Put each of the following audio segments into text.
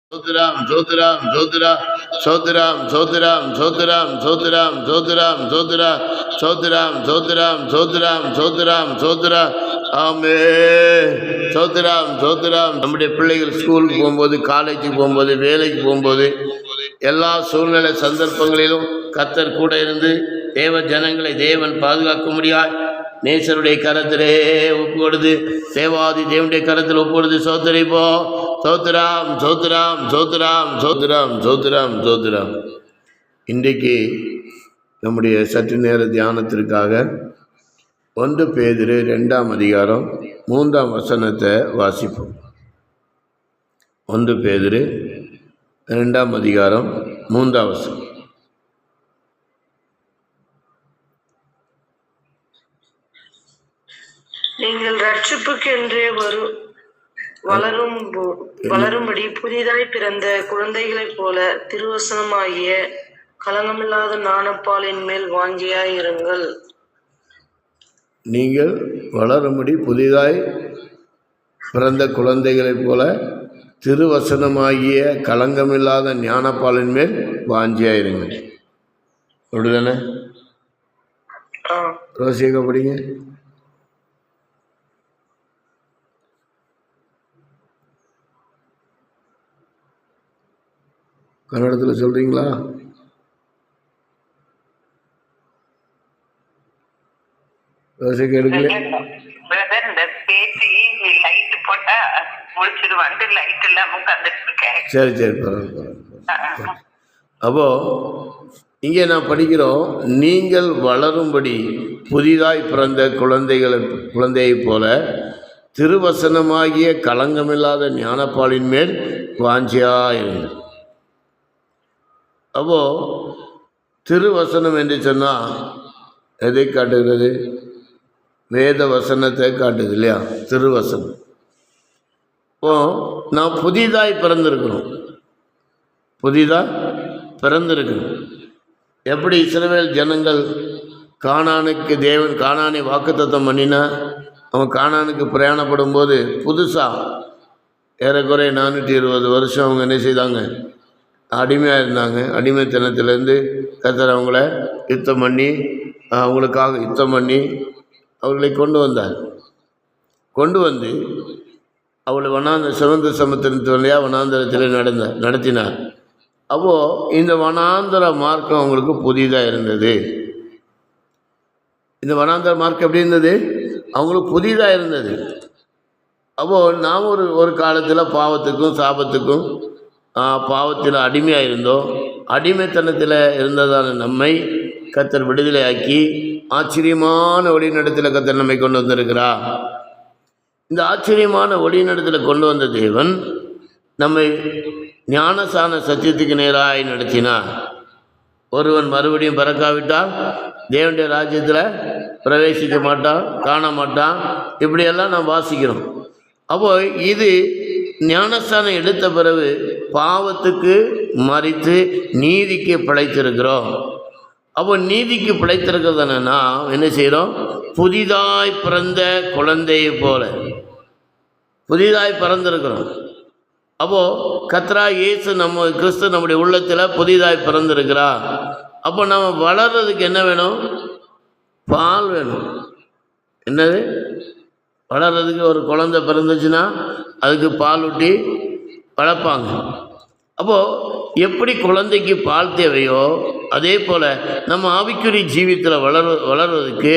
Zotiram, Zotiram, Zotira, Sotiram, Zotiram, Zotiram, Zotiram, Zotiram, Zotira, Sotiram, Zotiram, Zotiram, Zotiram, Zotira, Amen. Zotiram, Zotiram. நம்முடைய பிள்ளைகள் ஸ்கூலுக்கு போகும்போது, காலேஜுக்கு போகும்போது, வேலைக்கு போகும்போது, எல்லா சூழ்நிலை சந்தர்ப்பங்களிலும் கர்த்தர் கூட இருந்து தேவ ஜனங்களை தேவன் பாதுகாக்க முடியாது. நேசருடைய கரத்திலே ஒப்பு கொடுத்து தேவாதி தேவனுடைய கரத்தில் ஒப்பு கொடுத்து சோதரிப்போ. சோத்ராம் சோத்ராம் சோத்ராம் சோத்ராம் சோத்ராம் சோத்ராம். இன்றைக்கு நம்முடைய சற்று நேர தியானத்திற்காக 1 பேதுரு 2ஆம் அதிகாரம் 3ஆம் வசனத்தை வாசிப்போம். 1 பேதுரு 2ஆம் அதிகாரம் 3ஆம் வசனம். நீங்கள் ரட்சிப்புக்கென்றே வளரும்படி புதிதாய் பிறந்த குழந்தைகளைப் போல திருவசனமாகிய களங்கமில்லாத ஞானப்பாலின் மேல் வாஞ்சியாய் இருங்கள். நீங்கள் வளரும்படி புதிதாய் பிறந்த குழந்தைகளைப் போல திருவசனமாகிய களங்கமில்லாத ஞானப்பாலின் மேல் வாஞ்சியாயிருங்கள். அப்படிதானே? ரோசியக்கா படிங்க. கன்னடத்தில் சொல்கிறீங்களா? எடுக்கல. சரி சரி, பரவாயில்ல. அப்போ இங்கே நான் படிக்கிறோம், நீங்கள் வளரும்படி புதிதாய் பிறந்த குழந்தையைப் போல திருவசனமாகிய களங்கமில்லாத ஞானப்பாலின் மேல் வாஞ்சியாயிருங்கள். அப்போது திருவசனம் என்று சொன்னால் எதை காட்டுகிறது? வேத வசனத்தை காட்டுது இல்லையா? திருவசனம். இப்போ நான் புதிதாய் பிறந்திருக்கணும். எப்படி இஸ்ரவேல் ஜனங்கள் தேவன் கானானை வாக்குத்தத்தம் பண்ணினா, அவன் கானானுக்கு பிரயாணப்படும் போது புதுசாக ஏறக்குறைய 420 வருஷம் அவங்க என்ன செய்தாங்க? அடிமையாக இருந்தாங்க. அடிமைத்தனத்திலேருந்து கர்த்தர் அவங்கள யுத்தம் பண்ணி அவங்களுக்காக யுத்தம் பண்ணி அவர்களை கொண்டு வந்து அவளை சிவந்த சமுத்திரத்து வழியாக வனாந்தரத்தில் நடத்தினார். அப்போது இந்த வனாந்தர மார்க்கம் அவங்களுக்கு புதிதாக இருந்தது. இந்த வனாந்தர மார்க்கம் எப்படி இருந்தது? அவங்களுக்கு புதிதாக இருந்தது. அப்போது நாம் ஒரு காலத்தில் பாவத்துக்கும் சாபத்துக்கும் பாவத்தில் அடிமையாக இருந்தோம். அடிமைத்தனத்தில் இருந்ததான நம்மை கர்த்தர் விடுதலையாக்கி ஆச்சரியமான வழிநடத்தில் கர்த்தர் நம்மை கொண்டு வந்திருக்கிறார். இந்த ஆச்சரியமான வழிநடத்தில் கொண்டு வந்த தேவன் நம்மை ஞானசான சத்தியத்துக்கு நேராக நடத்தினார். ஒருவன் மறுபடியும் பிறக்காவிட்டால் தேவனுடைய ராஜ்யத்தில் பிரவேசிக்க மாட்டான், காண மாட்டான். இப்படியெல்லாம் நாம் வாசிக்கிறோம். அப்போது இது ஞானஸ்தானம் எடுத்த பிறகு பாவத்துக்கு மறித்து நீதிக்கு பிழைத்திருக்கிறோம். அப்போ நீதிக்கு பிழைத்திருக்கிறதுனா நாம் என்ன செய்கிறோம்? புதிதாய் பிறந்த குழந்தையை போல புதிதாய் பிறந்திருக்கிறோம். அப்போது கர்த்தராகிய இயேசு கிறிஸ்து நம்முடைய உள்ளத்தில் புதிதாய் பிறந்திருக்கிறா. அப்போ நம்ம வளர்கிறதுக்கு என்ன வேணும்? பால் வேணும். என்னது? வளர்கிறதுக்கு ஒரு குழந்தை பிறந்துச்சுன்னா அதுக்கு பால் ஊட்டி வளர்ப்பாங்க. அப்போது எப்படி குழந்தைக்கு பால் தேவையோ அதே போல் நம்ம ஆவிக்குரிய ஜீவித்தில் வளர்வதற்கு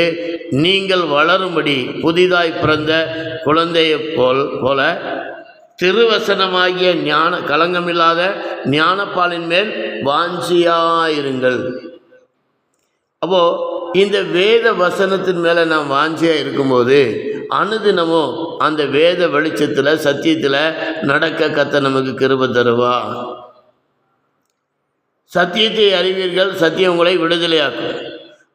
நீங்கள் வளரும்படி புதிதாய் பிறந்த குழந்தையை போல திருவசனமாகிய களங்கமில்லாத ஞானப்பாலின் மேல் வாஞ்சியாயிருங்கள். அப்போது இந்த வேத வசனத்தின் மேலே நாம் வாஞ்சியாக இருக்கும்போது அனுதினமும் அந்த வேத வெளிச்சத்தில் சத்தியத்தில் நடக்க கர்த்தர் நமக்கு கிருபை தருவா. சத்தியத்தை அறிவீர்கள், சத்தியம் உங்களை விடுதலையாக்கும்.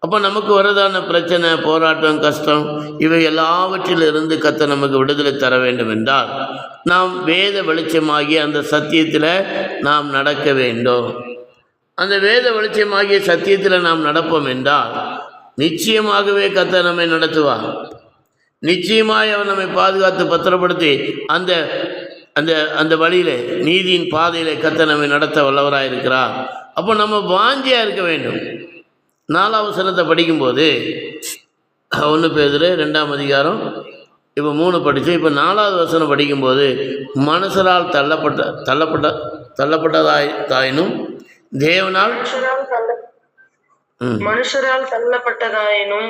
அப்போ நமக்கு வரதான பிரச்சனை, போராட்டம், கஷ்டம் இவை எல்லாவற்றிலிருந்து கர்த்தர் நமக்கு விடுதலை தர வேண்டும் என்றால் நாம் வேத வெளிச்சமாகிய அந்த சத்தியத்தில் நாம் நடக்க வேண்டும். அந்த வேத வெளிச்சமாகிய சத்தியத்தில் நாம் நடப்போம் என்றால் நிச்சயமாகவே கர்த்தர் நம்மை நடத்துவார். நிச்சயமாய் அவர் நம்மை பாதுகாத்து பத்திரப்படுத்தி அந்த அந்த அந்த வழியிலே நீதியின் பாதையிலே கர்த்தர் நம்மை நடத்த வல்லவராக இருக்கிறார். அப்போ நம்ம வாஞ்சியாக இருக்க வேண்டும். 4ஆம் வசனத்தை படிக்கும்போது 1 பேதுரு 2ஆம் அதிகாரம் இப்போ 3 படித்து இப்போ 4வது வசனம் படிக்கும்போது மனுஷரால் தள்ளப்பட்டதாயினும் தேவனால் மனுஷரால் தள்ளப்பட்டதாயினும்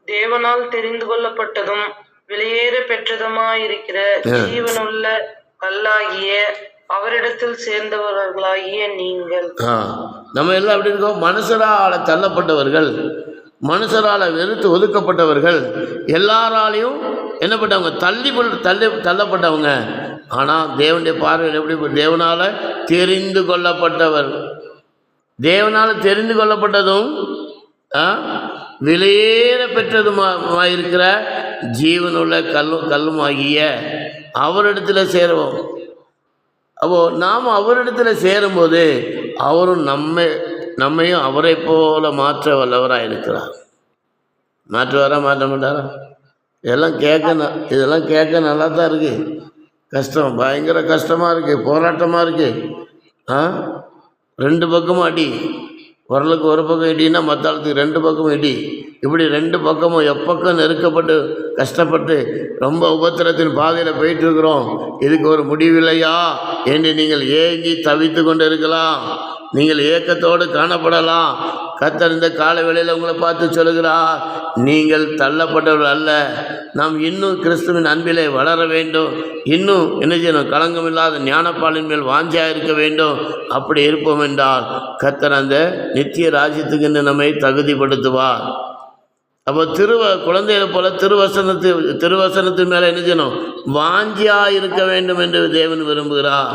தேவனால் தெரிந்து கொள்ளப்பட்டதும் வெளியேற பெற்றதுமாயிருக்கிற ஜீவனுள்ள கல்லாகிய அவரிடத்தில் சேர்ந்தவர்களாகிய நீங்கள். நம்ம எல்லாம் எப்படி இருக்கோம்? மனுஷரால் தள்ளப்பட்டவர்கள், மனுஷரால் வெறுத்து ஒதுக்கப்பட்டவர்கள், எல்லாராலையும் என்னப்பட்டவங்க, தள்ளப்பட்டவங்க. ஆனால் தேவனுடைய பார்வையில் எப்படி? தேவனால் தெரிந்து கொள்ளப்பட்டவர். தேவனால் தெரிந்து கொள்ளப்பட்டதும் வெளியேற பெற்றதுமாயிருக்கிற ஜீவனுள்ள கல்லுமாகிய அவரிடத்தில் சேருவோம். அப்போது நாம் அவரிடத்தில் சேரும்போது அவரும் நம்மையும் அவரை போல மாற்ற வல்லவராக இருக்கிறார். மாற்றுவாரா மாற்ற மாட்டாரா? இதெல்லாம் கேட்க நல்லா தான் இருக்குது. கஷ்டம், பயங்கர கஷ்டமாக இருக்குது, போராட்டமாக இருக்குது. 2 பக்கமும் அடி. உரலுக்கு ஒரு பக்கம் இடின்னா மத்தாளத்துக்கு 2 பக்கமும் இடி. இப்படி 2 பக்கமும் எப்பக்கம் நெருக்கப்பட்டு கஷ்டப்பட்டு ரொம்ப உபத்திரத்தின் பாதையில் போயிட்டுருக்குறோம். இதுக்கு ஒரு முடிவில்லையா என்று நீங்கள் ஏங்கி தவித்து கொண்டு இருக்கலாம். நீங்கள் ஏக்கத்தோடு காணப்படலாம். கர்த்தர் இந்த கால வேளையில் உங்களை பார்த்து சொல்லுகிறார், நீங்கள் தள்ளப்பட்டவர்கள் அல்ல. நாம் இன்னும் கிறிஸ்துவின் அன்பிலே வளர வேண்டும். இன்னும் என்ன செய்யணும்? களங்கமில்லாத ஞானப்பாலின் மேல் வாஞ்சியாக இருக்க வேண்டும். அப்படி இருப்போம் என்றால் கர்த்தர் அந்த நித்திய ராஜ்யத்துக்கு நம்மை தகுதிப்படுத்துவார். அப்போ குழந்தைகளை போல திருவசனத்தின் மேலே என்ன செய்யணும்? வாஞ்சியாக இருக்க வேண்டும் என்று தேவன் விரும்புகிறார்.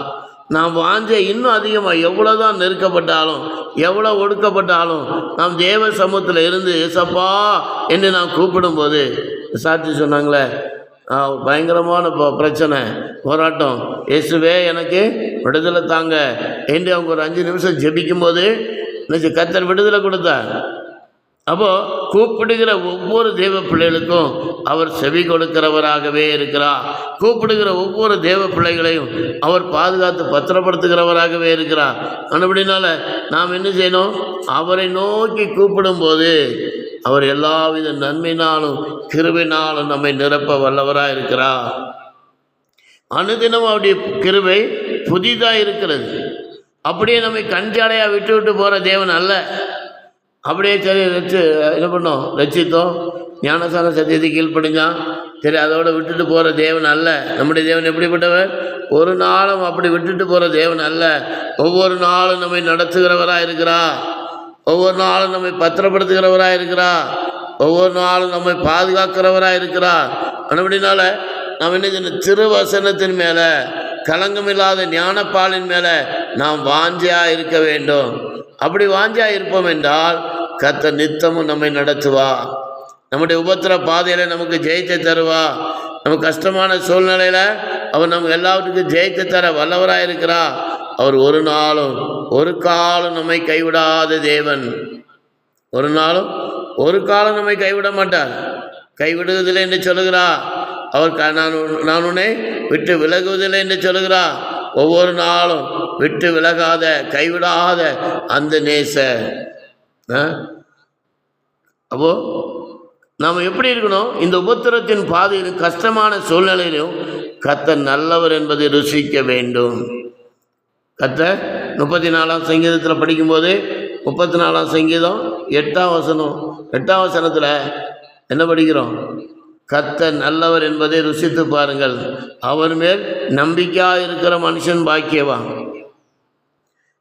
நாம் வாஞ்ச இன்னும் அதிகமாக எவ்வளோதான் நெருக்கப்பட்டாலும் எவ்வளோ ஒடுக்கப்பட்டாலும் நாம் தேவ சமூகத்தில் இருந்து ஏசப்பா என்று நாம் கூப்பிடும்போது, சாட்சி சொன்னாங்களே, பயங்கரமான பிரச்சனை, போராட்டம், இயேசுவே எனக்கு விடுதலை தாங்க என்று அவங்க ஒரு 5 நிமிஷம் ஜெபிக்கும்போது கர்த்தர் விடுதலை கொடுத்தார். அப்போது கூப்பிடுகிற ஒவ்வொரு தேவ பிள்ளைகளுக்கும் அவர் செவி கொடுக்கிறவராகவே இருக்கிறார். கூப்பிடுகிற ஒவ்வொரு தேவ பிள்ளைகளையும் அவர் பாதுகாத்து பத்திரப்படுத்துகிறவராகவே இருக்கிறார். அப்படினால நாம் என்ன செய்யணும்? அவரை நோக்கி கூப்பிடும்போது அவர் எல்லாவித நன்மையினாலும் கிருபையினாலும் நம்மை நிரப்ப வல்லவராக இருக்கிறார். அனுதினம் அவருடைய கிருபை புதிதாக இருக்கிறது. அப்படியே நம்மை கஞ்சாடையாக விட்டு போகிற தேவன் அல்ல. அப்படியே சரி என்ன பண்ணோம்? ரட்சித்தோம், ஞானசான சத்தியத்தை கீழ்ப்படிஞ்சான், சரி அதோடு விட்டுட்டு போகிற தேவன் அல்ல. நம்முடைய தேவன் எப்படிப்பட்டவர்? ஒரு நாளும் அப்படி விட்டுட்டு போகிற தேவன் அல்ல. ஒவ்வொரு நாளும் நம்மை நடத்துகிறவராக இருக்கிறார். ஒவ்வொரு நாளும் நம்மை பத்திரப்படுத்துகிறவராக இருக்கிறார். ஒவ்வொரு நாளும் நம்மை பாதுகாக்கிறவராக இருக்கிறார். அப்படினால நாம் என்ன செய்யணும்? திருவசனத்தின் மேலே, களங்கமில்லாத ஞானப்பாலின் மேலே நாம் வாஞ்சியாக இருக்க வேண்டும். அப்படி வாஞ்சியாக இருப்போம் என்றால் கர்த்தர் நித்தமும் நம்மை நடத்துவா. நம்முடைய உபத்திர பாதையில் நமக்கு ஜெயித்து தருவா. நம்ம கஷ்டமான சூழ்நிலையில் அவர் நமக்கு எல்லாவற்றுக்கும் ஜெயித்து தர வல்லவராக இருக்கிறார். அவர் ஒரு காலம் நம்மை கைவிடாத தேவன். ஒரு காலம் நம்மை கைவிட மாட்டார். கைவிடுவதில்லை என்று சொல்லுகிறார். அவர் நான் உன்னை விட்டு விலகுவதில்லை என்று சொல்லுகிறார். ஒவ்வொரு நாளும் விட்டு விலகாத கைவிடாத அந்த நேச. அப்போ நாம் எப்படி இருக்கணும்? இந்த உபத்திரத்தின் பாதையிலும் கஷ்டமான சூழ்நிலையிலும் கர்த்தர் நல்லவர் என்பதை ருசிக்க வேண்டும். கர்த்தர் 34ஆம் சங்கீதத்தில் படிக்கும்போது 34ஆம் சங்கீதம் 8ஆம் வசனத்தில் என்ன படிக்கிறோம்? கர்த்தர் நல்லவர் என்பதை ருசித்து பாருங்கள், அவர் மேல் நம்பிக்கையாக இருக்கிற மனுஷன் பாக்கியவான்.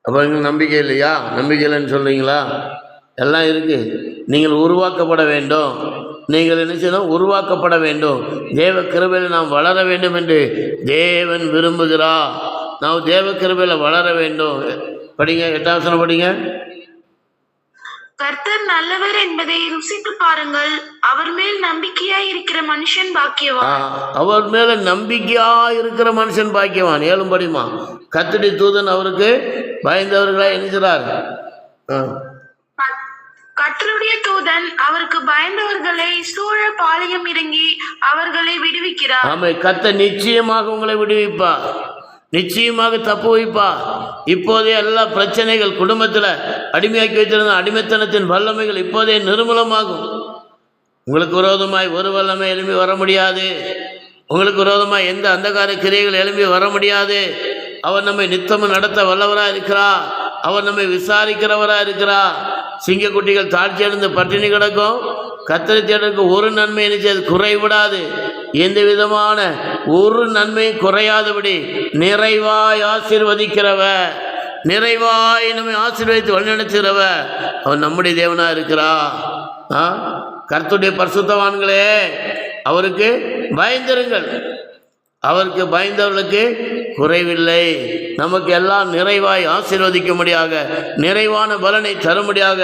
அப்போ எங்களுக்கு நம்பிக்கை இல்லையா? நம்பிக்கை இல்லைன்னு சொல்கிறீங்களா? எல்லாம் இருக்குது. நீங்கள் உருவாக்கப்பட வேண்டும். நீங்கள் என்ன செய்யணும்? உருவாக்கப்பட வேண்டும். தேவ கிருபையில் நாம் வளர வேண்டும் என்று தேவன் விரும்புகிறார். நாம் தேவ கிருபையில் வளர வேண்டும். படிங்க, 8ஆம் வசனம் படிங்க. கர்த்தர் நல்லவர் என்பதை ருசித்து பாருங்கள், அவர் மேல் நம்பிக்கையாய் இருக்கிற மனுஷன் பாக்கியவான். அவர் மேல நம்பிக்கையாய் இருக்கிற மனுஷன் பாக்கியவான். 7 படிமா. கர்த்தருடைய தூதன் அவருக்கு பயந்தவர்களாய் என்கிறார். கர்த்தருடைய தூதன் அவருக்கு பயந்தவர்களை சூழ பாளையம் இறங்கி அவர்களை விடுவிக்கிறார். ஆமை, கர்த்தர் நிச்சயமாக உங்களை விடுவிப்பார். நிச்சயமாக தப்பு வைப்பா. இப்போதே எல்லா பிரச்சனைகள் குடும்பத்தில் அடிமையாக்கி வைத்திருந்த அடிமைத்தனத்தின் வல்லமைகள் இப்போதே நிர்மூலமாகும். உங்களுக்கு விரோதமாய் ஒரு வல்லமை எழும்பி வர முடியாது. உங்களுக்கு விரோதமாய் எந்த அந்தகார கிரியைகள் எழும்பி வர முடியாது. அவர் நம்மை நித்தமும் நடத்த வல்லவராக இருக்கிறார். அவர் நம்மை விசாரிக்கிறவராக இருக்கிறார். சிங்கக்குட்டிகள் தாழ்ச்சி அடைந்து பட்டினி கிடக்கும். கர்த்தரை தேடற்கு ஒரு நன்மை நினைச்சது குறைவிடாது. எந்த விதமான ஒரு நன்மையும் குறையாதபடி நிறைவாய் ஆசீர்வதிக்கிறவர், நிறைவாய் நம்மை ஆசீர்வதித்து வழிநடத்துகிறவர் அவர் நம்முடைய தேவனாக இருக்கிறார். கர்த்தருடைய பரிசுத்தவான்களே, அவருக்கு பயந்திருங்கள். அவருக்கு பயந்தவர்களுக்கு குறைவில்லை. நமக்கு எல்லாம் நிறைவாய் ஆசீர்வதிக்கும்படியாக, நிறைவான பலனை தரும்படியாக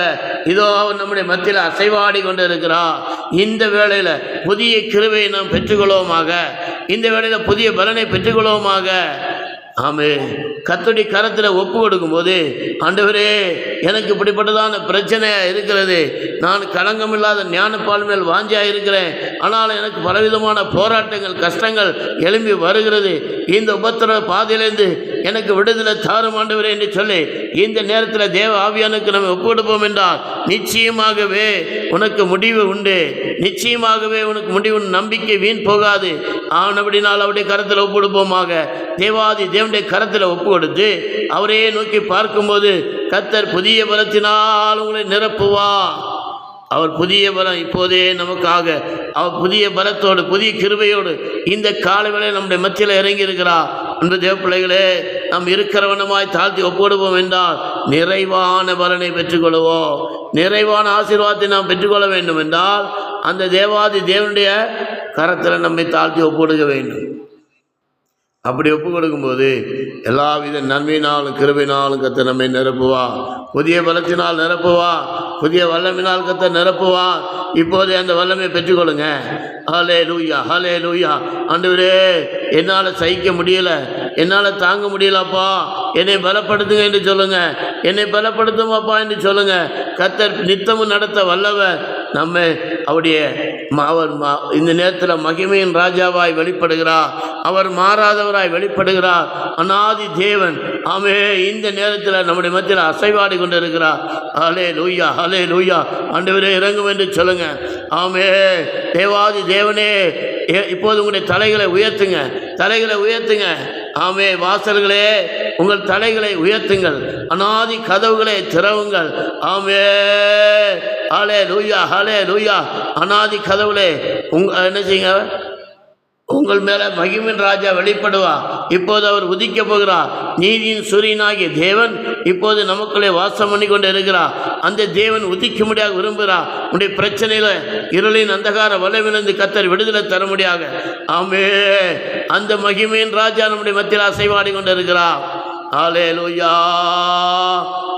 இதோ அவர் நம்முடைய மத்தியில் அசைவாடி கொண்டு இருக்கிறார். இந்த வேளையில் புதிய கிருபையை நாம் பெற்றுக்கொள்வோமாக. இந்த வேளையில் புதிய பலனை பெற்றுக்கொள்வோமாக. ஆமே. கர்த்தருடைய கரத்தில் ஒப்பு கொடுக்கும்போது, ஆண்டவரே எனக்கு இப்படிப்பட்டதான பிரச்சனை இருக்கிறது, நான் களங்கமில்லாத ஞானப்பால் மேல் வாஞ்சியாக இருக்கிறேன், ஆனால் எனக்கு பலவிதமான போராட்டங்கள் கஷ்டங்கள் எழும்பி வருகிறது, இந்த உபத்திர பாதையிலேருந்து எனக்கு விடுதலை தாரும் ஆண்டவரே என்று சொல்லி இந்த நேரத்தில் தேவ ஆவியானுக்கு நம்ம ஒப்பு கொடுப்போம் என்றால் நிச்சயமாகவே உனக்கு முடிவு உண்டு. நிச்சயமாகவே உனக்கு முடிவு, நம்பிக்கை வீண் போகாது. அப்படினால் அவருடைய கரத்தில் ஒப்பு கொடுப்போமாக. தேவாதி தேவனுடைய கரத்தில் ஒப்பு கொடுத்து அவரே நோக்கி பார்க்கும்போது கர்த்தர் புதிய பலத்தினால் உங்களை நிரப்புவா. அவர் புதிய பலம் இப்போதே நமக்காக, அவர் புதிய பலத்தோடு புதிய கிருபையோடு இந்த காலவேளை நம்முடைய மத்தியில் இறங்கி இருக்கிறார். அன்பு தேவ பிள்ளைகளே, நாம் இருக்கிறவனமாய் தாழ்த்தி ஒப்புடுவோம் என்றால் நிறைவான பலனை பெற்றுக்கொள்வோம். நிறைவான ஆசீர்வாதத்தை நாம் பெற்றுக்கொள்ள வேண்டும் என்றால் அந்த தேவாதி தேவனுடைய கரத்தில் நம்மை தாழ்த்தி ஒப்புடுக வேண்டும். அப்படி ஒப்பு கொடுக்கும்போது எல்லாவித நன்மையினாலும் கிருபையினாலும் கர்த்தர் நம்மை நிரப்புவா. புதிய பலத்தினால் நிரப்புவா. புதிய வல்லமையினால் கர்த்தர் நிரப்புவா. இப்போதே அந்த வல்லமையை பெற்றுக்கொள்ளுங்க. ஹல்லேலூயா, ஹல்லேலூயா. ஆண்டவரே, என்னால் சகிக்க முடியல, என்னால் தாங்க முடியலப்பா, என்னை பலப்படுத்துங்க என்று சொல்லுங்க. என்னை பலப்படுத்துமாப்பா என்று சொல்லுங்க. கர்த்தர் நித்தமும் நடத்த வல்லவர். நம்ம அவருடைய அவர் இந்த நேரத்தில் மகிமையின் ராஜாவாய் வெளிப்படுகிறார். அவர் மாறாதவராய் வெளிப்படுகிறார். அநாதி தேவன். ஆமே. இந்த நேரத்தில் நம்முடைய மத்தியில் அசைவாடி கொண்டு இருக்கிறார். ஹல்லேலூயா, ஹல்லேலூயா. ஆண்டவரே இறங்கும் என்று சொல்லுங்க. ஆமே. தேவாதி தேவனே, இப்போது உங்களுடைய தலைகளை உயர்த்துங்க, தலைகளை உயர்த்துங்க. ஆமே. வாசல்களே, உங்கள் தலைகளை உயர்த்துங்கள். அநாதி கதவுகளை திறவுங்கள். ஆமே. ஹல்லேலூயா, ஹல்லேலூயா. அநாதி கதவுகளே என்ன செய்யுங்க, உங்கள் மேலே மகிமின் ராஜா வெளிப்படுவா. இப்போது அவர் உதிக்க போகிறார். நீதியின் சூரியனாகிய தேவன் இப்போது நமக்குள்ளே வாசம் பண்ணி கொண்டு இருக்கிறார். அந்த தேவன் உதிக்கும்படியாக விரும்புகிறார். உடைய பிரச்சனையில் இருளின் அந்தகார வல்லமையிலிருந்து கர்த்தர் விடுதலை தர முடியாக. ஆமே. அந்த மகிமையின் ராஜா நம்முடைய மத்தியில் அசைவாடி கொண்டு இருக்கிறார். ஹல்லேலூயா.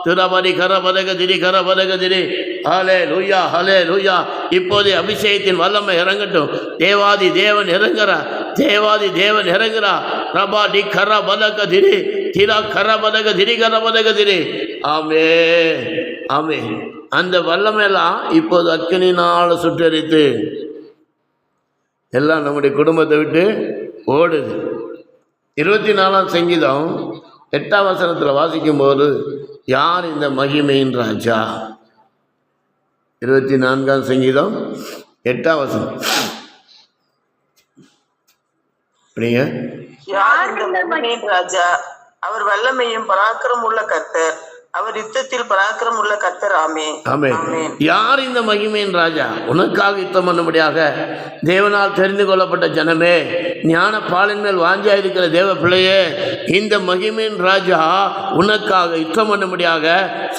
திரபதி கரபதக திரி கரபதக திரி. ஹல்லேலூயா, ஹல்லேலூயா. இப்போது அபிஷேகத்தின் வல்லமை இறங்கட்டும். தேவாதி தேவன் இறங்குறா, தேவாதி தேவன் இறங்குறா. ரபாடி கரபதக திரி திரா கரபதக திரி கரபதக திரி. ஆமே, ஆமே. அந்த வல்லமையெல்லாம் இப்போது அக்கினினால் சுட்டரித்து எல்லாம் நம்முடைய குடும்பத்தை விட்டு ஓடுது. 24ஆம் சங்கீதம் 8ஆம் வசனத்தில் வாசிக்கும்போது, யார் இந்த மகிமையின் ராஜா? 24ஆம் சங்கீதம் 8ஆம் வசனம். யார் இந்த மகிமையின் ராஜா? அவர் வல்லமையும் பராக்கிரம் உள்ள கர்த்தர், அவர் யுத்தத்தில் பராக்கிரம் உள்ள கர்த்தர். ஆமே, ஆமே. யார் இந்த மகிமையின் ராஜா? உனக்காக யுத்தம் பண்ணும்படியாக தேவனால் தெரிந்து கொள்ளப்பட்ட ஜனமே, ஞான பாலின் மேல் வாஞ்சியாக இருக்கிற தேவ பிள்ளையே, இந்த மகிமையின் ராஜா உனக்காக யுத்தம் பண்ணும்படியாக,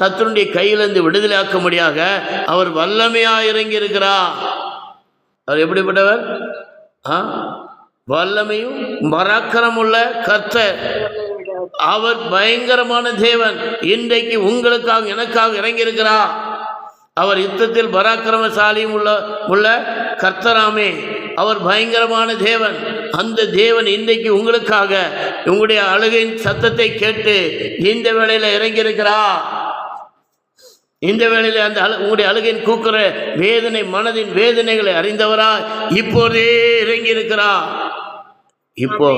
சத்துருடைய கையிலிருந்து விடுதலையாக்கும்படியாக அவர் வல்லமையாக இறங்கி இருக்கிறார். அவர் எப்படிப்பட்டவர்? வல்லமையும் பராக்கிரமுள்ள கர்த்தர். அவர் பயங்கரமான தேவன். இன்றைக்கு உங்களுக்காக எனக்காக இறங்கியிருக்கிறார். அவர் யுத்தத்தில் பராக்கிரமசாலியும் உள்ள கர்த்தராமே. அவர் பயங்கரமான தேவன். அந்த தேவன் இன்றைக்கு உங்களுக்காக உங்களுடைய அழுகையின் சத்தத்தை கேட்டு இந்த வேளையில் இறங்கியிருக்கிறார். இந்த வேளையில் அந்த உங்களுடைய அழுகையின் கூக்குற வேதனை, மனதின் வேதனைகளை அறிந்தவரா இப்போதே இறங்கியிருக்கிறார். இப்போ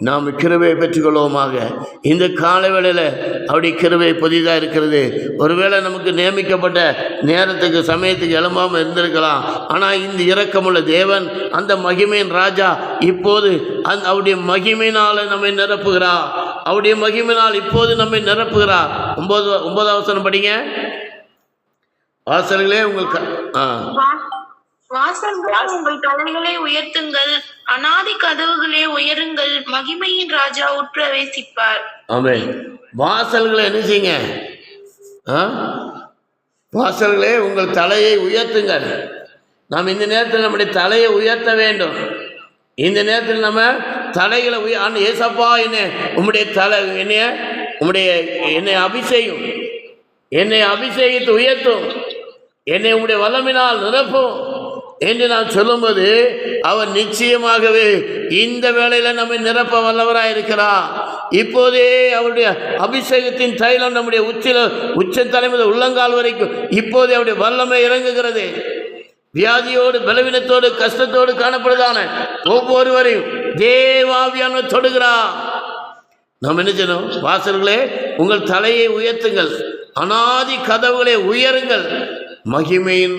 நாம் கிருபையை பெற்றுக்கொள்வோமாக. இந்த காலவேளையில் அப்படி கிருபை புதிதாக இருக்கிறது. ஒருவேளை நமக்கு நியமிக்கப்பட்ட நேரத்துக்கு சமயத்துக்கு எழும்பாமல் இருந்திருக்கலாம். ஆனால் இந்த இரக்கமுள்ள தேவன், அந்த மகிமையின் ராஜா, இப்போது அவருடைய மகிமையினால் நம்மை நிரப்புகிறார். அவருடைய மகிமையினால் இப்போது நம்மை நிரப்புகிறார். 9வது வசனம் படிங்க. வாசல்களே உங்கள் வாசல்களே உங்கள் தலைகளை உயர்த்துங்கள், அநாதி கதவுகளே உயருங்கள், மகிமையின் ராஜா உட்பிரவேசிப்பார். ஆமென். வாசல்களை என்ன செய்யுங்க? வாசல்களே உங்கள் தலையை உயர்த்துங்கள். நாம் இந்த நேரத்தில் நம்முடைய தலையை உயர்த்த வேண்டும். இந்த நேரத்தில் நம்ம தலைகளை ஏசப்பா, உம்முடைய தலை என்னை அபிஷேகம், என்னை அபிஷேகித்து உயர்த்தும், என்னை உம்முடைய வல்லமையினால் நிரப்பும் என்று நான் சொல்லும்போது அவர் நிச்சயமாகவே இந்த வேளையில் நம்மை நிரப்ப வல்லவராக இருக்கிறார். இப்போதே அவருடைய அபிஷேகத்தின் தைலம் நம்முடைய உச்ச தலைமுறை உள்ளங்கால் வரைக்கும் இப்போதே அவருடைய வல்லமை இறங்குகிறது. வியாதியோடு, பலவீனத்தோடு, கஷ்டத்தோடு காணப்படுதான ஒவ்வொருவரையும் தேவாவியான தொடுகிறார். நாம் என்ன செய்யணும்? வாசல்களே உங்கள் தலையை உயர்த்துங்கள், அநாதி கதவுகளை உயருங்கள், மகிமையின்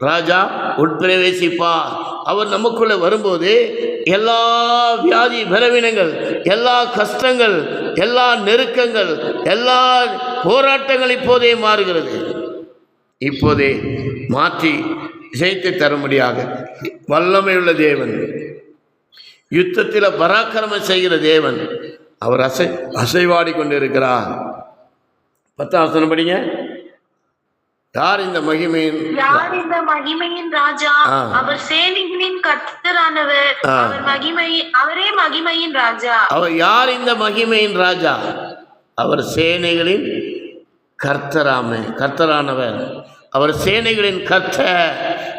ராஜா உட்பிரவேசிப்பார். அவர் நமக்குள்ளே வரும்போது எல்லா வியாதி, பலவீனங்கள், எல்லா கஷ்டங்கள், எல்லா நெருக்கங்கள், எல்லா போராட்டங்கள் இப்போதே மாறுகிறது. இப்போதே மாற்றி ஜெயித்து தரும்படியாக வல்லமையுள்ள தேவன், யுத்தத்தில் பராக்கிரமம் செய்கிற தேவன், அவர் அசைவாடி கொண்டிருக்கிறார். 10வது வசனம் படிங்க. யார் இந்த மகிமையின் ராஜா? அவர் சேனைகளின் கர்த்தரானவர், அவரே மகிமையின் ராஜா. அவர் யார் இந்த மகிமையின் ராஜா? அவர் சேனைகளின் கர்த்தரானவர், அவர் சேனைகளின் கர்த்தர்,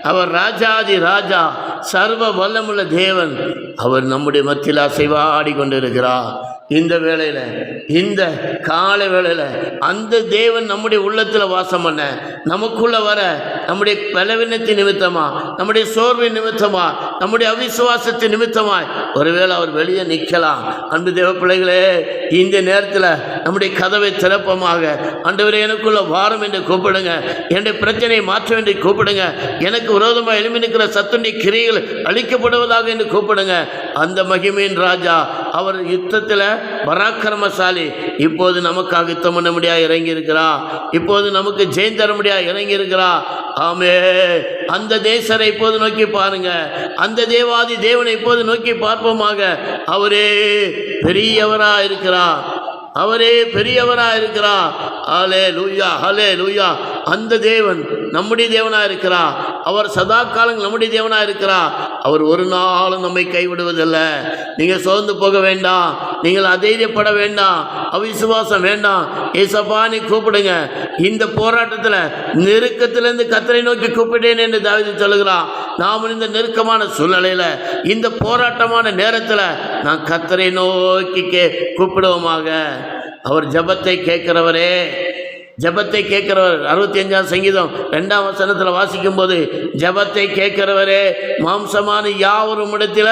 அவர் ராஜாதி ராஜா, சர்வ வல்லமுள்ள தேவன். அவர் நம்முடைய மத்தியில் அசைவாடி கொண்டிருக்கிறார். இந்த வேளையில், இந்த கால வேளையில் அந்த தேவன் நம்முடைய உள்ளத்தில் வாசம் பண்ண, நமக்குள்ளே வர, நம்முடைய பலவீனத்தின் நிமித்தமாக, நம்முடைய சோர்வின் நிமித்தமாக, நம்முடைய அவிசுவாசத்தின் நிமித்தமாய் ஒருவேளை அவர் வெளியே நிற்கலாம். அன்பு தேவ பிள்ளைகளே, இந்த நேரத்தில் நம்முடைய கதவை திறப்பமாக, ஆண்டவரே எனக்குள்ள வாரம் என்று கூப்பிடுங்க, என்னுடைய பிரச்சனையை மாற்ற வேண்டி கூப்பிடுங்க, எனக்கு விரோதமாக எழுப்பி நிற்கிற சத்துண்டி கிரிகள் அழிக்கப்படுவதாக என்று கூப்பிடுங்க. அந்த மகிமையின் ராஜா, அவர் யுத்தத்தில் பராக்கிரமசாலி, இப்போது நமக்காக யுத்தம் பண்ண முடியாது இறங்கி இருக்கிறார். இப்போது நமக்கு ஜெயம் தர முடியாது இறங்கி இருக்கிறார். ஆமே. அந்த தேசரை இப்போது நோக்கி பாருங்க, அந்த தேவாதி தேவனை இப்போது நோக்கி பார்ப்போமாக. அவரே பெரியவராக இருக்கிறார், அவரே பெரியவராக இருக்கிறார். ஹலே லூயா, ஹலே லூயா. அந்த தேவன் நம்முடைய தேவனாக இருக்கிறார். அவர் சதா காலம் நம்முடைய தேவனாக இருக்கிறார். அவர் ஒரு நாளும் நம்மை கைவிடுவதில்லை. நீங்கள் சோர்ந்து போக வேண்டாம், நீங்கள் அதைரியப்பட வேண்டாம், அவிசுவாசம் வேண்டாம். ஏசப்பா நீ கூப்பிடுங்க. இந்த போராட்டத்தில், நெருக்கத்திலிருந்து கர்த்தரை நோக்கி கூப்பிட்டேன் என்று தாவீது சொல்லுகிறான். நாம் இந்த நெருக்கமான சூழ்நிலையில், இந்த போராட்டமான நேரத்தில் நான் கர்த்தரை நோக்கி கூப்பிடுவோமாக. அவர் ஜெபத்தை கேட்கிறவரே, ஜெபத்தை கேட்கிறவர். 65ஆம் சங்கீதம் 2ஆம் வசனத்தில் வாசிக்கும் போது, ஜெபத்தை கேட்கிறவரே, மாம்சமான யாவரும் உம்மிடத்தில்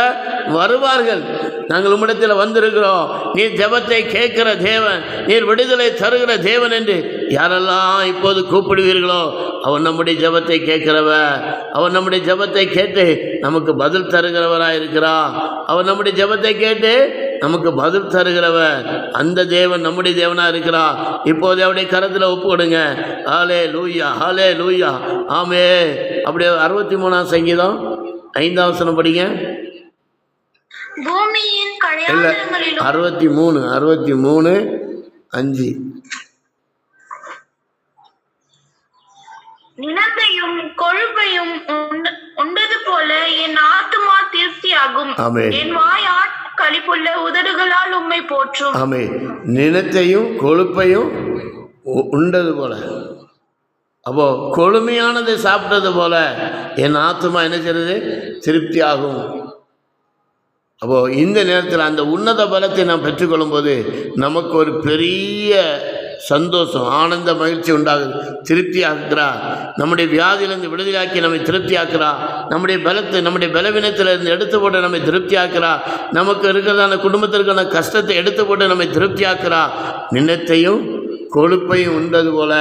வருவார்கள். நாங்கள் உம்மிடத்தில் வந்திருக்கிறோம். நீர் ஜெபத்தை கேட்கிற தேவன், நீர் விடுதலை தருகிற தேவன் என்று யாரெல்லாம் இப்போது கூப்பிடுவீர்களோ, அவர் நம்முடைய ஜெபத்தை கேட்கிறவர். அவர் நம்முடைய ஜெபத்தை கேட்டு நமக்கு பதில் தருகிறவராக இருக்கிறார். அவர் நம்முடைய ஜெபத்தை கேட்டு நமக்கு பதில் தருகிறவர். அந்த தேவன் நம்முடைய தேவனாக இருக்கிறார். இப்போது அவருடைய கரத்தில் ஒப்பு கொடுங்க. ஹலே லூயா, ஹலே லூயா. ஆமே. அப்படியே 63ஆம் சங்கீதம் 5ஆம் வசனம் படிங்க. பூமியின் கடையாளங்களிலும் 63:5 நிலத்தையும் கொழுப்பையும் உண்டது போல என் ஆத்துமா திருப்தியாகும். என் வாய் களிப்புள்ள உதடுகளால் உம்மை போற்றும். ஆமே. நிலத்தையும் கொழுப்பையும் உண்டது போல, அப்போ கொழுமையானதை சாப்பிட்டது போல என் ஆத்துமா என்ன செய்கிறது? திருப்தி ஆகும். அப்போது இந்த நேரத்தில் அந்த உன்னத பலத்தை நாம் பெற்றுக்கொள்ளும் போது நமக்கு ஒரு பெரிய சந்தோஷம், ஆனந்த, மகிழ்ச்சி உண்டாகுது. திருப்தி ஆக்குறார். நம்முடைய வியாதியிலிருந்து விடுதலையாக்கி நம்மை திருப்தி ஆக்குறார். நம்முடைய பலத்தை, நம்முடைய பலவீனத்திலிருந்து எடுத்து போட்டு நம்மை திருப்தி ஆக்குறார். நமக்கு இருக்கிறதான குடும்பத்திற்கான கஷ்டத்தை எடுத்து போட்டு நம்மை திருப்தி ஆக்குறார். நின்னத்தையும் கொழுப்பையும் உண்டது போல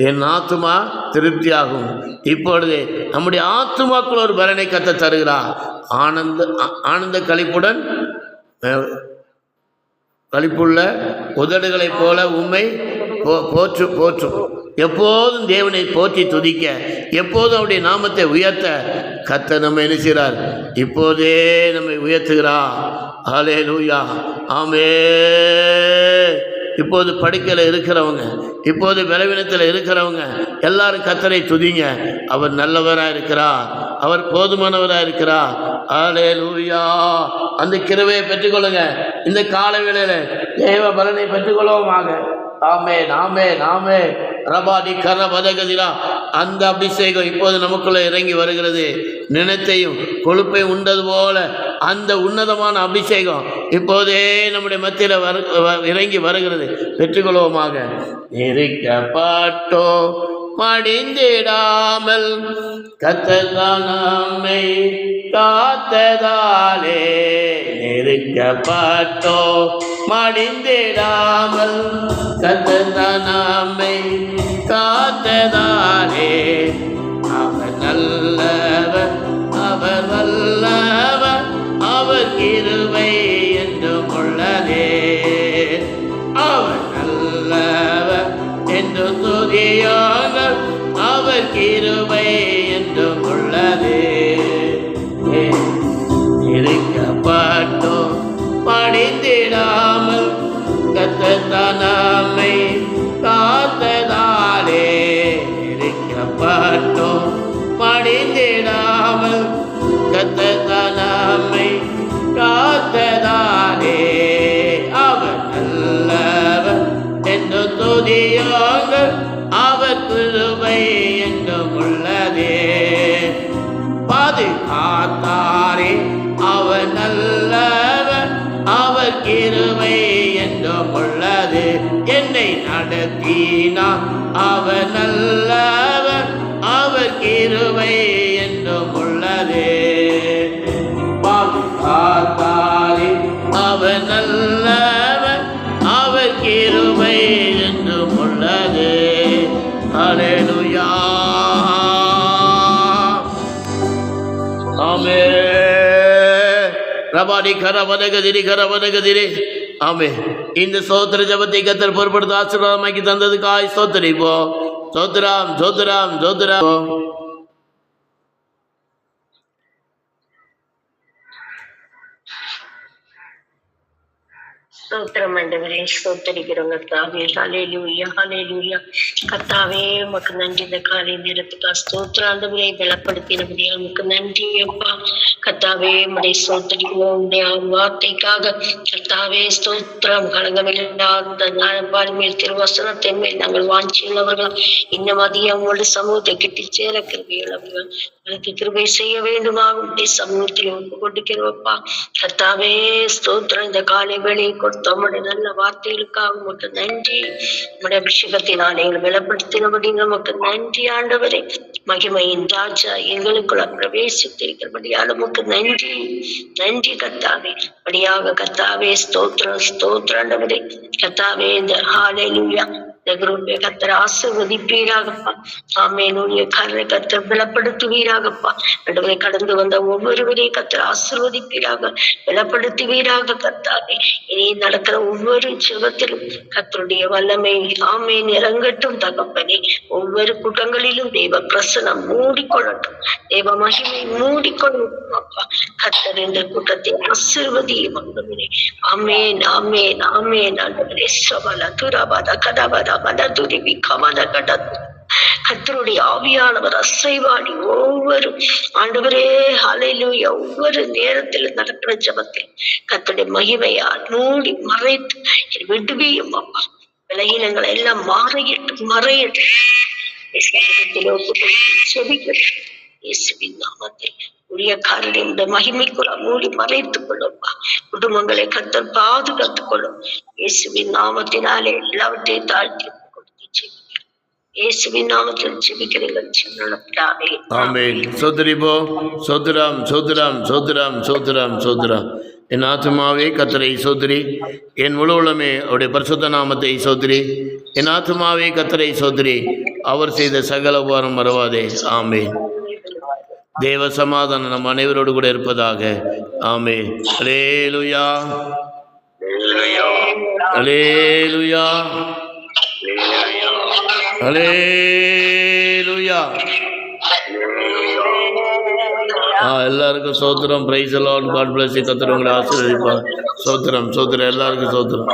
என் ஆத்துமா திருப்தி ஆகும். இப்பொழுது நம்முடைய ஆத்துமாக்குள் ஒரு பலனை கத்த தருகிறார். ஆனந்த களிப்புடன் களிப்புள்ள உதடுகளைப் போல உம்மை போற்றும். எப்போதும் தேவனை போற்றி துதிக்க, எப்போதும் அவருடைய நாமத்தை உயர்த்த கத்த நம்ம என்ன செய்கிறார்? இப்போதே நம்மை உயர்த்துகிறார். ஹல்லேலூயா, ஆமென். இப்போது படுக்கையில் இருக்கிறவங்க, இப்போது பலவீனத்தில் இருக்கிறவங்க எல்லாரும் கர்த்தரை துதிங்க. அவர் நல்லவராக இருக்கிறார், அவர் போதுமானவராக இருக்கிறார். ஹல்லேலூயா. அந்த கிருபையை பெற்றுக்கொள்ளுங்க. இந்த கால வேளையில் தேவ பலனை பெற்றுக்கொள்வோமாக. ஆமென், ஆமென், ஆமென். ரபாடி கர பதகதிரா. அந்த அபிஷேகம் இப்போது நமக்குள்ளே இறங்கி வருகிறது. நினைத்தையும் கொழுப்பை உண்டது போல அந்த உன்னதமான அபிஷேகம் இப்போதே நம்முடைய மத்தியில் இறங்கி வருகிறது. பெற்றுக்கொள்வோமாக. நெருக்கப்பட்டோ மடிந்திடாமல் கர்த்தர் நம்மை காத்ததாலே, நெருக்கப்பட்டோ மடிந்திடாமல் கர்த்தர் நம்மை காத்ததாலே, அவர் நல்லவர், அவர் வல்லவர், அவர் கிருபை என்றும் உள்ளதே. அவர் நல்லவர் என்று துதியாங்கள், அவர் கிருபை என்றும் உள்ளதே. இருக்கப்பட்டோம் படிந்திடாமல் கர்த்தர் நம்மை காத்ததாலே, இருக்கப்பட்டோம் படிந்திடாமல் கர்த்தர் நம்மை காத்ததாலே, அவர் நல்லவர் என்று துதியாங்கள், அவர் கிருபை என்றும் உள்ளதே. பாதுகாத்தாரே, அவர் நல்லவர், அவர் கிருபை என்றும் உள்ளது. என்னை நடத்தினார், அவர் நல்லவர், அவர் கிருபை என்றும் உள்ளது. பாதுகாத்தாரே, அவர் நல்லவர், அவர் கிருபை என்றும் உள்ளது. ஹல்லேலூயா, ஆமென். ரபாடி கரவதகதிரி. ஆமென். இந்த ஸ்தோத்திர ஜெபத்தை கர்த்தர் பொறுப்படுத்த ஆசீர்வாதமாக்கி தந்ததுக்காய் ஸ்தோத்திரிப்போம். ஸ்தோத்திரம், ஸ்தோத்திரம், ஸ்தோத்திரம். ஸ்தோத்திரம் ஆண்டவரே, ஸ்தோத்தரிக்கிறோம் கர்த்தாவே. ஹல்லேலூயா, ஹல்லேலூயா. கர்த்தாவே உமக்கு நன்றி. இந்த காலை நேரத்துக்கா ஸ்தோத்திரம் ஆண்டவரே. பலப்படுத்தினபடியா உமக்கு நன்றி அப்பா. கர்த்தாவே உம்முடைய ஸ்தோத்தரிக்கிறோம். உம்முடைய வார்த்தைக்காக கர்த்தாவே ஸ்தோத்திரம். கலங்கமில்லாத மேல் திருவசனத்தின் மேல் நாங்கள் வாஞ்சியுள்ளவர்கள், இன்னும் அதிகம் உங்களுடைய சமூகத்தை கிட்டி சேர கிருபையுள்ளவர்கள், எனக்கு கிருபை செய்ய வேண்டுமா உங்களுடைய சமூகத்தில் ஒப்பு கொடுக்கிறோப்பா. கர்த்தாவே ஸ்தோத்திரம். இந்த காலை வேளையை கொடுத்த உம்முடைய நல்ல வார்த்தைகளுக்காக உமக்கு நன்றி. உம்முடைய அபிஷேகத்தினால் எங்களை பலப்படுத்தினபடி நமக்கு நன்றி ஆண்டவரே. மகிமையின் ராஜா எங்களுக்குள்ள பிரவேசித்திருக்கிறபடியால் உமக்கு நன்றி, நன்றி கர்த்தாவே. படியாக கர்த்தாவே ஸ்தோத்திரம், ஸ்தோத்திரம் ஆண்டவரே. கர்த்தாவே இந்த ஹல்லேலூயா கர்த்தர் ஆசீர்வதிப்பீராகப்பா. ஆமென். கர்ரை கர்த்தர் பலப்படுத்துவீராகப்பா. ஆண்டவரே கடந்து வந்த ஒவ்வொருவரையும் கர்த்தர் ஆசீர்வதிப்பீராக, பலப்படுத்துவீராக கர்த்தாவே. இனி நடக்கிற ஒவ்வொரு ஜெபத்திலும் கர்த்தருடைய வல்லமை ஆமென் இறங்கட்டும் தகப்பனே. ஒவ்வொரு கூட்டங்களிலும் தேவ பிரசனம் மூடிக்கொள்ளட்டும், தேவ மகிமை மூடிக்கொள்ளட்டும் அப்பா. கர்த்தர் இந்த கூட்டத்தை ஆசீர்வதியும் ஆண்டவரே. ஆமென், ஆமென், ஆமென் ஆண்டவரே. சபல துரபத கதபத மததுரிவி கமத கடது. கர்த்தருடைய ஆவியானவர் அசைவாடி ஒவ்வொரு ஆண்டவரே ஹல்லேலூயா ஒவ்வொரு நேரத்தில் நடக்கிற ஜெபத்தில் கர்த்தருடைய மகிமையால் மூடி மறைத்து விடுவியும் அப்பா. விலகினங்களை எல்லாம் மறையட்டும். இயேசுவின் நாமத்தில் உரிய காரணம் மகிமைக்குள்ள மூடி மறைத்துக் கொள்ளும்பா. குடும்பங்களை கர்த்தர் பாதுகாத்துக் கொள்ளும். இயேசுவின் நாமத்தினாலே எல்லாவற்றையும் தாழ்த்தி கொடுத்து ஜெபிக்கிறேன். இயேசுவின் நாமத்தில் ஜெபிக்கிறீர்கள் சின்ன பிதாவே. ஆமென். சோதரிபோ சோதராம் சோதராம் சோதராம் சோதராம் சோதராம். என் ஆத்துமாவே கர்த்தரை சோதரி, என் முழு உள்ளமே அவருடைய பரிசுத்த நாமத்தை சோதரி. என் ஆத்துமாவே கர்த்தரை சோதரி, அவர் செய்த சகல உபகாரம் மறவாதே. ஆமென். தேவ சமாதானம் நம் அனைவரோடு கூட இருப்பதாக. ஆமென். அல்லேலூயா அல்லேலூயா அல்லேலூயா. எல்லாருக்கும் சோத்திரம். Praise the lord. God bless you. கர்த்தர் உங்களை ஆசீர்வதிப்பார். சோத்திரம் சோத்திரம். எல்லாருக்கும் சோத்திரம்.